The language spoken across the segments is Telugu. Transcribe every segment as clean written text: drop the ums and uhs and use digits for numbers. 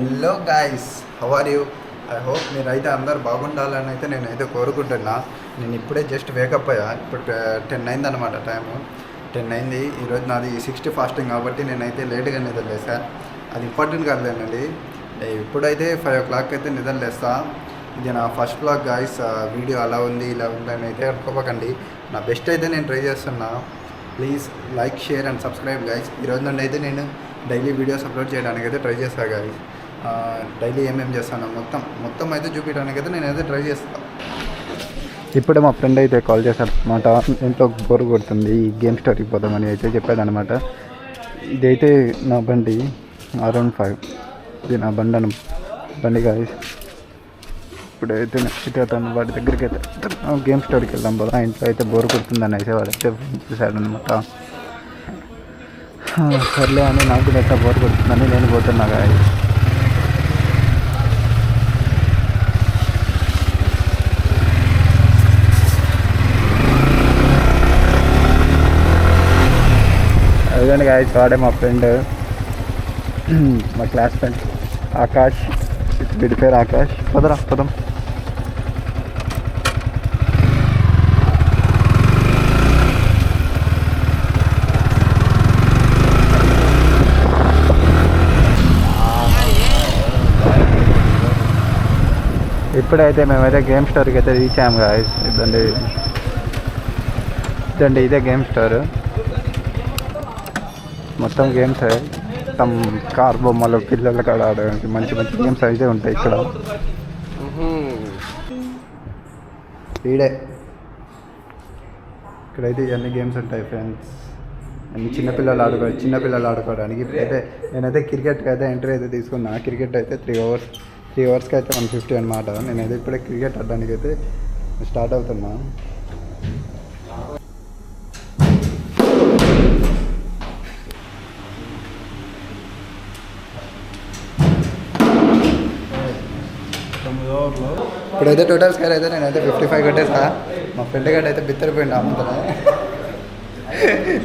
Hello guys, how are you? I hope మీరైతే అందరు బాగుండాలని అయితే నేనైతే కోరుకుంటున్నా. నేను ఇప్పుడే జస్ట్ వేకప్ అయ్యా. ఇప్పుడు 10 అయింది అనమాట. టైము 10 అయింది. ఈరోజు నాది 60 ఫాస్టింగ్ కాబట్టి నేనైతే లేట్గా నిద్రలేసా. అది ఇంపార్టెంట్ కాదులేనండి. ఇప్పుడైతే 5 o'clock అయితే నిద్రలేస్తా. ఇది నా ఫస్ట్ బ్లాగ్ గాయస్. వీడియో అలా ఉంది ఇలా ఉంది అని అయితే అనుకోకండి. నా బెస్ట్ అయితే నేను ట్రై చేస్తున్నా. Please like, share and subscribe guys. ఈరోజు నుండి అయితే నేను డైలీ వీడియోస్ అప్లోడ్ చేయడానికి అయితే ట్రై చేస్తాను గాయస్. డైలీ ఏమేమి చేస్తాను మొత్తం అయితే చూపించడానికి అయితే నేనైతే ట్రై చేస్తాను. ఇప్పుడే మా ఫ్రెండ్ అయితే కాల్ చేశాడు అనమాట. ఇంట్లో బోర్ కొడుతుంది, ఈ గేమ్ స్టోరీకి పోదామని అయితే చెప్పాడనమాట. ఇదైతే నా బండి R15. ఇది నా బండి గాయస్. ఇప్పుడైతే నెక్స్ట్ అతను వాడి దగ్గరికి అయితే గేమ్ స్టోరీకి వెళ్దాం పోదా. ఇంట్లో అయితే బోర్ కొడుతుందని అయితే వాడైతే చూశాడనమాట. సర్లే అని నాకు కూడా అయితే బోర్ కొడుతుందని నేను పోతున్నా గాయస్. అదేండి గాయస్, వాడే మా ఫ్రెండ్, మా క్లాస్ ఫ్రెండ్ ఆకాష్. వీడి పేరు ఆకాష్. పదం. ఇప్పుడైతే మేమైతే గేమ్ స్టోర్కి అయితే రీచ్ అయ్యాము గాయస్. ఇదండి ఇదే గేమ్ స్టోర్. మొత్తం గేమ్స్ మొత్తం కార్ బొమ్మలు, పిల్లలు కాడ ఆడడానికి మంచి గేమ్స్ అయితే ఉంటాయి ఇక్కడ. ఇక్కడైతే ఇవన్నీ గేమ్స్ ఉంటాయి ఫ్రెండ్స్. అన్ని చిన్నపిల్లలు ఆడుకోవడానికి. ఇప్పుడైతే నేనైతే క్రికెట్కి అయితే ఎంట్రీ అయితే తీసుకున్నా. క్రికెట్ అయితే 3 అవర్స్కి అయితే 150 అనమాట. నేనైతే ఇప్పుడే క్రికెట్ ఆడడానికి అయితే స్టార్ట్ అవుతున్నా. ఇప్పుడైతే టోటల్ స్కోర్ అయితే నేనైతే 55 కొట్టేసా. మా ఫ్రెండ్ గడ్డ అయితే బిత్తరిపోయింది అమ్ముతానే.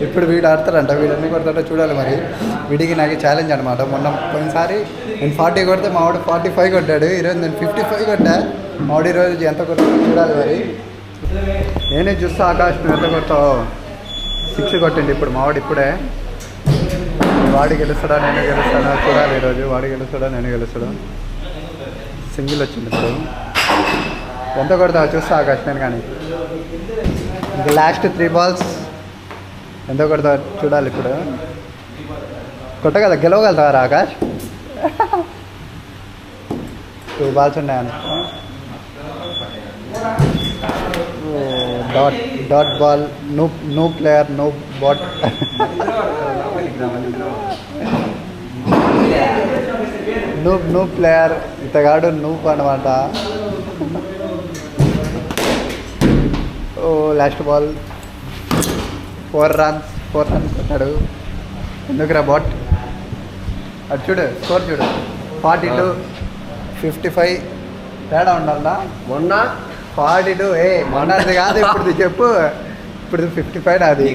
ఇప్పుడు వీడు ఆడతారంట, వీడన్నీ కొడతాడో చూడాలి మరి. వీడికి నాకు ఛాలెంజ్ అనమాట. పోయినసారి నేను 40 కొడితే మా వాడు 45 కొట్టాడు. ఈరోజు నేను 55 కొట్టా. మా వాడు ఈరోజు ఎంత కొట్టాడో చూడాలి మరి. నేనే చూస్తా ఆకాష్, నువ్వు ఎంత కొడతావు. 6 కొట్టిండి ఇప్పుడు మా వాడు. ఇప్పుడే వాడు గెలుస్తాడా నేను గెలుస్తాడా చూడాలి ఈరోజు. వాడు గెలుస్తాడా నేను గెలుస్తాడా. సింగిల్ వచ్చింది ఇప్పుడు. ఎంత కొడతావు చూస్తా ఆకాష్ నేను. కానీ ఇంకా లాస్ట్ 3 balls ఎంత కొడతావు చూడాలి ఇప్పుడు. కొట్టగలదా, గెలవగలుగుతావారా ఆకాష్? 2 balls ఉన్నాయని. Dot ball. No player, no bat. Noob player, ఇతగాడు నూప్ అనమాట. లాస్ట్ బాల్ 4 runs కొట్టాడు. ఎందుకురా బాట్. అది చూడు స్కోర్ చూడు. 42, 55 తేడా ఉండాలా. మొన్న 42 మొన్నది కాదు ఇప్పుడు చెప్పు. ఇప్పుడు 55 నాది.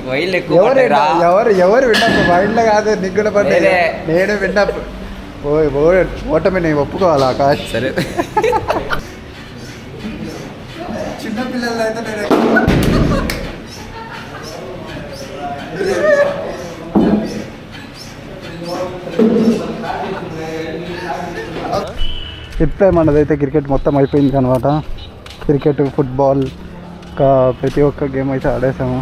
ఎవరు విన్నప్పు వైల్డ్లో కాదు. నీకు కూడా పడ్డా. నేను విన్నప్పు. ఓటమి నేను ఒప్పుకోవాలి ఆకాష్. సరే చిన్నపిల్లలు అయితే నేను ఇప్పుడే మనదైతే క్రికెట్ మొత్తం అయిపోయింది అనమాట. క్రికెట్, ఫుట్బాల్ ఇంకా ప్రతి ఒక్క గేమ్ అయితే ఆడేసాము.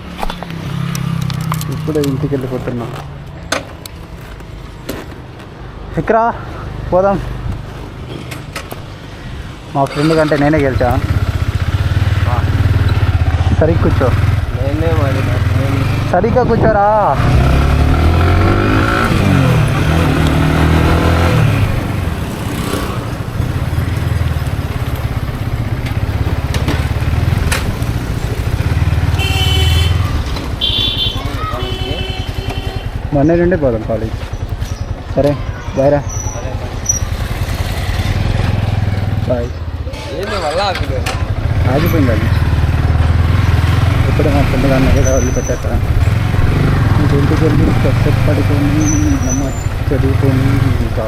ఇప్పుడే ఇంటికి వెళ్ళిపోతున్నాం. ఎక్కరా పోదాం. మా ఫ్రెండ్ కంటే నేనే గెలిచా. సరిగ్గా కూర్చో. సరిగ్గా కూర్చోరా. మొన్న నుండి పోదాం కాలేజ్. సరే బాయ్ రా. బాయ్. ఆగిపోయింది అది. ఇప్పుడు మా ఫ్రెండ్ గారిని కూడా వదిలిపెట్టాక ఇంటికి వెళ్ళి పడుకొని నమ్మ చదువుకొని ఇంకా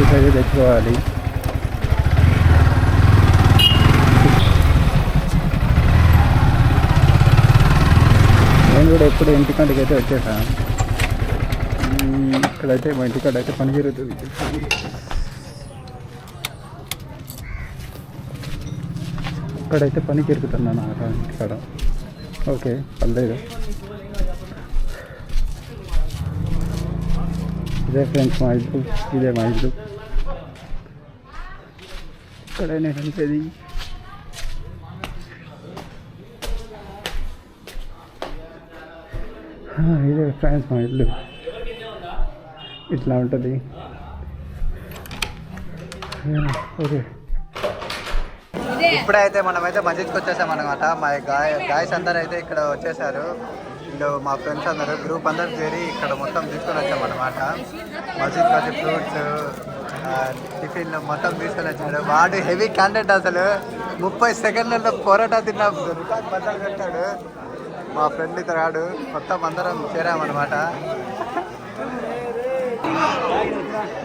జ్యూస్ అయితే తెచ్చుకోవాలి. నేను కూడా ఎప్పుడు ఇంటికాడికి అయితే వచ్చేసాను. ఇక్కడైతే మా ఇంటికాడ అయితే పని జరుగుతుంది. ఇక్కడైతే పని జరుగుతున్నాను ఇంటికాడ. ఓకే పర్లేదు. ఇదే ఫ్రెండ్స్ మా ఇల్లు, ఇదే మా ఇల్లు. ఇక్కడే నేను ఉంటేది. ఇదే ఫ్రెండ్స్ మా ఇల్లు, ఇట్లా ఉంటుంది. ఓకే ఇప్పుడైతే మనమైతే మస్జిద్కి వచ్చేసాం అనమాట. మా గాయస్ అందరూ అయితే ఇక్కడ వచ్చేసారు. వీళ్ళు మా ఫ్రెండ్స్ అందరూ గ్రూప్ అందరూ చేరి ఇక్కడ మొత్తం తీసుకొని వచ్చామన్నమాట. మస్జిద్కి వచ్చి ఫ్రూట్స్, టిఫిన్ మొత్తం తీసుకొని వచ్చాడు. వాడు హెవీ క్యాండిడేట్, అసలు 30 సెకండ్లలో పొరాటా తిన్న రికార్డ్ బద్దలు పెట్టాడు. మా ఫ్రెండ్ ఇతరాడు మొత్తం అందరం చేరామన్నమాట.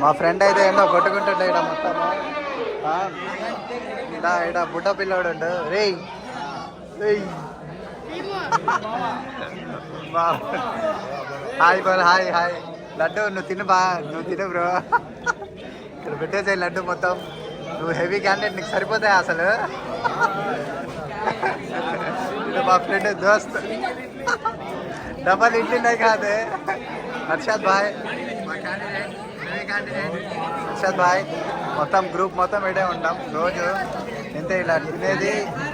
మా ఫ్రెండ్ అయితే ఏంటో కొట్టుకుంటుండే ఇక్కడ మొత్తము. ఇక్కడ బుడ్డ పిల్లోడు రే హాయ్ బాల్, హాయ్ హాయ్. లడ్డు నువ్వు తిను నువ్వు తిను బ్రో. ఇక్కడ పెట్టేసాయి లడ్డు మొత్తం. నువ్వు హెవీ క్యాండిడేట్, నీకు సరిపోతాయి అసలు. ఇది మా ఫ్రెండ్ దోస్త్, డబల్ ఇంటినే కాదు. హర్షద్ భాయ్ మా క్యాండిడేట్, హెవీ క్యాండిడేట్ హర్షద్ భాయ్. మొత్తం గ్రూప్ మొత్తం ఇడే ఉంటాం రోజు. ఇంతే ఇలా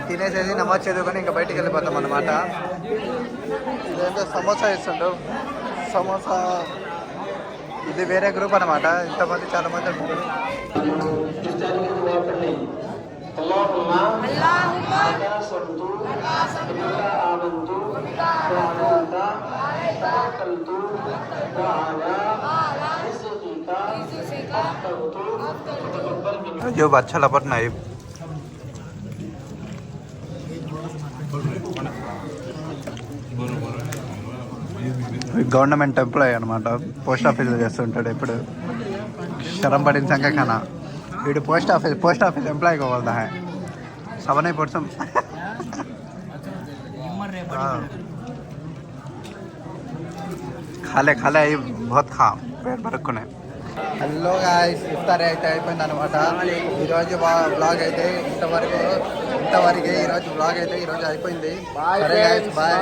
తినేసేసి నమాజ్ చదువుకొని ఇంకా బయటికి వెళ్ళిపోతాం అన్నమాట. ఇదేంటో సమోసా ఇస్తుండ్రు, సమోసా. ఇది వేరే గ్రూప్ అనమాట. ఇంతమంది చాలా మంది ఉంటారు. जो अच्छा लपट नहीं గవర్నమెంట్ ఎంప్లాయీ అనమాట. పోస్ట్ ఆఫీస్లో చేస్తుంటాడు. ఇప్పుడు శరం పడిన సంఖ్య ఖానా. వీడు పోస్ట్ ఆఫీస్ ఎంప్లాయీ बोलता है. सब नहीं पढ़ खाले बहुत खा पेट भरక్కునే. హలో గాయ్స్, ఇఫ్తార్ అయితే అయిపోయింది అనమాట. ఈరోజు బ్లాగ్ అయితే ఇంతవరకు ఈరోజు బ్లాగ్ అయితే ఈరోజు అయిపోయింది. సరే గాయ్స్, బాయ్.